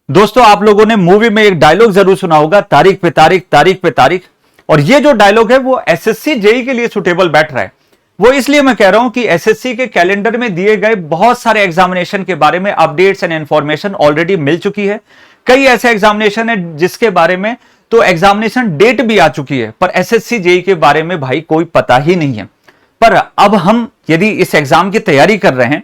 दोस्तों, आप लोगों ने मूवी में एक डायलॉग जरूर सुना होगा, तारीख पे तारीख, तारीख पे तारीख। और ये जो डायलॉग है वो एसएससी जेई के लिए सुटेबल बैठ रहा है। वो इसलिए मैं कह रहा हूं कि एसएससी के कैलेंडर में दिए गए बहुत सारे एग्जामिनेशन के बारे में अपडेट्स एंड इंफॉर्मेशन ऑलरेडी मिल चुकी है। कई ऐसे एग्जामिनेशन है जिसके बारे में तो एग्जामिनेशन डेट भी आ चुकी है, पर एसएससी जेई के बारे में भाई कोई पता ही नहीं है। पर अब हम यदि इस एग्जाम की तैयारी कर रहे हैं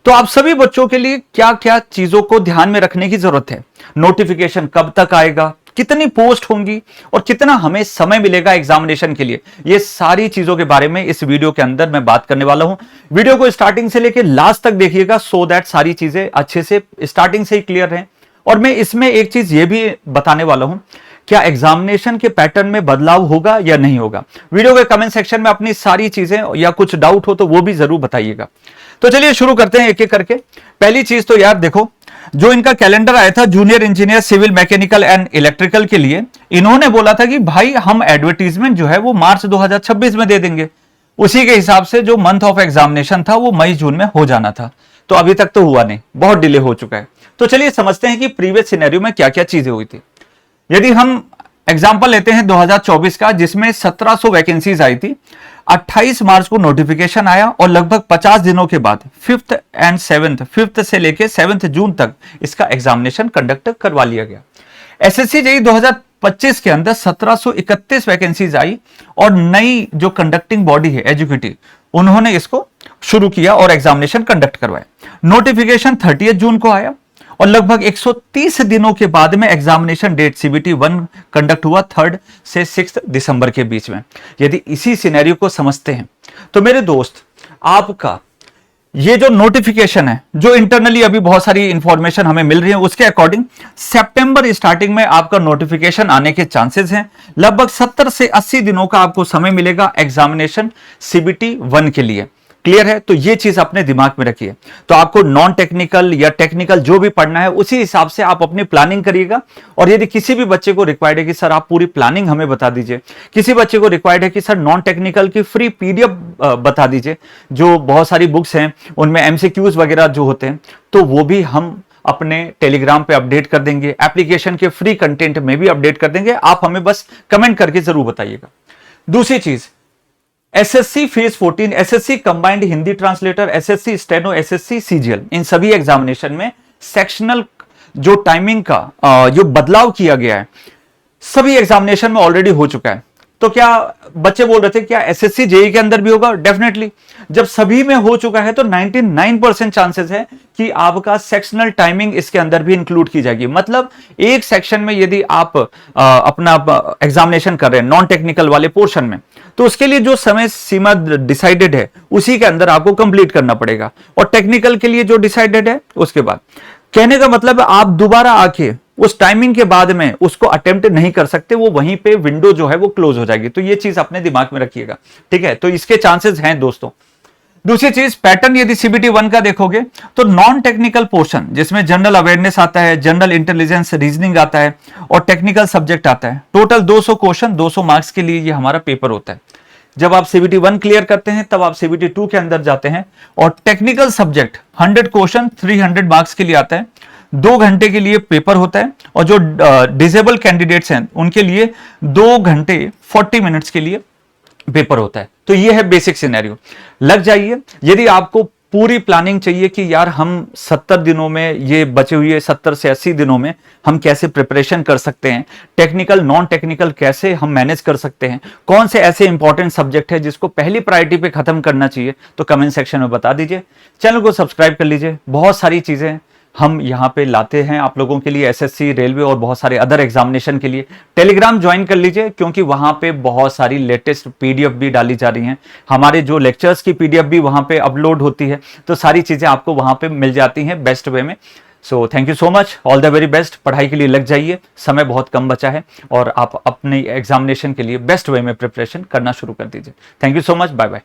तो आप सभी बच्चों के लिए क्या क्या चीजों को ध्यान में रखने की जरूरत है। नोटिफिकेशन कब तक आएगा, कितनी पोस्ट होंगी और कितना हमें समय मिलेगा एग्जामिनेशन के लिए, ये सारी चीजों के बारे में इस वीडियो के अंदर मैं बात करने वाला हूं। वीडियो को स्टार्टिंग से लेकर लास्ट तक देखिएगा सो दैट सारी चीजें अच्छे से स्टार्टिंग से ही क्लियर रहें। और मैं इसमें एक चीज ये भी बताने वाला हूं, क्या एग्जामिनेशन के पैटर्न में बदलाव होगा या नहीं होगा। वीडियो के कमेंट सेक्शन में अपनी सारी चीजें या कुछ डाउट हो तो वो भी जरूर बताइएगा। तो चलिए शुरू करते हैं एक एक करके। पहली चीज तो यार देखो, जो इनका कैलेंडर आया था junior engineer civil mechanical and electrical के लिए, इन्होंने बोला था कि भाई हम एडवर्टीजमेंट जो है वो मार्च 2026 में दे देंगे। उसी के हिसाब से जो मंथ ऑफ एग्जामिनेशन था वो मई जून में हो जाना था, तो अभी तक तो हुआ नहीं, बहुत डिले हो चुका है। तो चलिए समझते हैं कि प्रीवियस सिनेरियो में क्या क्या चीजें हुई थी। यदि हम एग्जाम्पल लेते हैं 2024 का, जिसमें 1700 वैकेंसीज आई थी। 28 मार्च को नोटिफिकेशन आया और लगभग 50 दिनों के बाद 5th से लेके 7 जून तक इसका एग्जामिनेशन कंडक्ट करवा लिया गया। एसएससी जेईई 2025 के अंदर 1731 वैकेंसीज आई और नई जो कंडक्टिंग बॉडी है एजुकेटिव, उन्होंने इसको शुरू किया और एग्जामिनेशन कंडक्ट करवाया। नोटिफिकेशन 30 जून को आया और लगभग 130 दिनों के बाद में एग्जामिनेशन डेट सीबीटी 1 कंडक्ट हुआ 3 से 6 दिसंबर के बीच में। यदि इसी सिनेरियो को समझते हैं तो मेरे दोस्त, आपका ये जो नोटिफिकेशन है, जो इंटरनली अभी बहुत सारी इंफॉर्मेशन हमें मिल रही है, उसके अकॉर्डिंग सितंबर स्टार्टिंग में आपका नोटिफिकेशन आने के चांसेस हैं। लगभग 70 से 80 दिनों का आपको समय मिलेगा एग्जामिनेशन सीबीटी 1 के लिए। क्लियर है? तो ये चीज अपने दिमाग में रखिए। तो आपको नॉन टेक्निकल या टेक्निकल जो भी पढ़ना है उसी हिसाब से आप अपनी प्लानिंग करिएगा। और यदि किसी भी बच्चे को रिक्वायर्ड है कि सर आप पूरी प्लानिंग हमें बता दीजिए, किसी बच्चे को रिक्वायर्ड है कि सर नॉन टेक्निकल की फ्री पीडीएफ बता दीजिए, जो बहुत सारी बुक्स हैं उनमें एमसीक्यूज वगैरह जो होते हैं, तो वो भी हम अपने टेलीग्राम पे अपडेट कर देंगे, एप्लीकेशन के फ्री कंटेंट में भी अपडेट कर देंगे। आप हमें बस कमेंट करके जरूर बताइएगा। दूसरी चीज, SSC phase 14, SSC combined Hindi translator, SSC steno, SSC CGL, इन सभी एग्जामिनेशन में सेक्शनल जो टाइमिंग का जो बदलाव किया गया है, सभी एग्जामिनेशन में ऑलरेडी हो चुका है। तो क्या बच्चे बोल रहे थे क्या एसएससी जेईई के अंदर भी होगा? डेफिनेटली। जब सभी में हो चुका है तो 99% चांसेस है कि आपका सेक्शनल टाइमिंग इसके अंदर भी इंक्लूड की जाएगी। मतलब एक सेक्शन में यदि आप अपना एग्जामिनेशन कर रहे हैं नॉन टेक्निकल वाले पोर्शन में, तो उसके लिए जो समय सीमा डिसाइडेड है उसी के अंदर आपको कंप्लीट करना पड़ेगा, और टेक्निकल के लिए जो डिसाइडेड है उसके बाद। कहने का मतलब आप दोबारा आके उस टाइमिंग के बाद में उसको अटेम्प्ट नहीं कर सकते, वो वहीं पे विंडो जो है वो क्लोज हो जाएगी। तो ये चीज अपने दिमाग में रखिएगा, ठीक है? तो इसके चांसेस हैं दोस्तों। दूसरी चीज, पैटर्न यदि सीबीटी 1 का देखोगे तो नॉन टेक्निकल पोर्शन जिसमें जनरल अवेयरनेस आता है, जनरल इंटेलिजेंस, रीजनिंग आता है और टेक्निकल सब्जेक्ट आता है। टोटल 200 क्वेश्चन 200 मार्क्स के लिए ये हमारा पेपर होता है। जब आप सीबीटी 1 क्लियर करते हैं तब आप सीबीटी 2 के अंदर जाते हैं और टेक्निकल सब्जेक्ट 100 क्वेश्चन 300 मार्क्स के लिए आता है। 2 घंटे के लिए पेपर होता है और जो डिसेबल कैंडिडेट्स हैं उनके लिए 2 घंटे 40 मिनट्स के लिए पेपर होता है। तो ये है बेसिक सिनेरियो। लग जाइए। यदि आपको पूरी प्लानिंग चाहिए कि यार हम 70 दिनों में, ये बचे हुए 70 से 80 दिनों में हम कैसे प्रिपरेशन कर सकते हैं, टेक्निकल नॉन टेक्निकल कैसे हम मैनेज कर सकते हैं, कौन से ऐसे इंपॉर्टेंट सब्जेक्ट है जिसको पहली प्रायोरिटी पे खत्म करना चाहिए, तो कमेंट सेक्शन में बता दीजिए। चैनल को सब्सक्राइब कर लीजिए। बहुत सारी चीजें हम यहाँ पे लाते हैं आप लोगों के लिए, एसएससी, रेलवे और बहुत सारे अदर एग्जामिनेशन के लिए। टेलीग्राम ज्वाइन कर लीजिए क्योंकि वहां पे बहुत सारी लेटेस्ट पीडीएफ भी डाली जा रही हैं। हमारे जो लेक्चर्स की पीडीएफ भी वहां पे अपलोड होती है, तो सारी चीजें आपको वहां पे मिल जाती हैं बेस्ट वे में। So thank you so much, all the very best. पढ़ाई के लिए लग जाइए, समय बहुत कम बचा है और आप अपने एग्जामिनेशन के लिए बेस्ट वे में प्रिपरेशन करना शुरू कर दीजिए। Thank you so much, bye bye.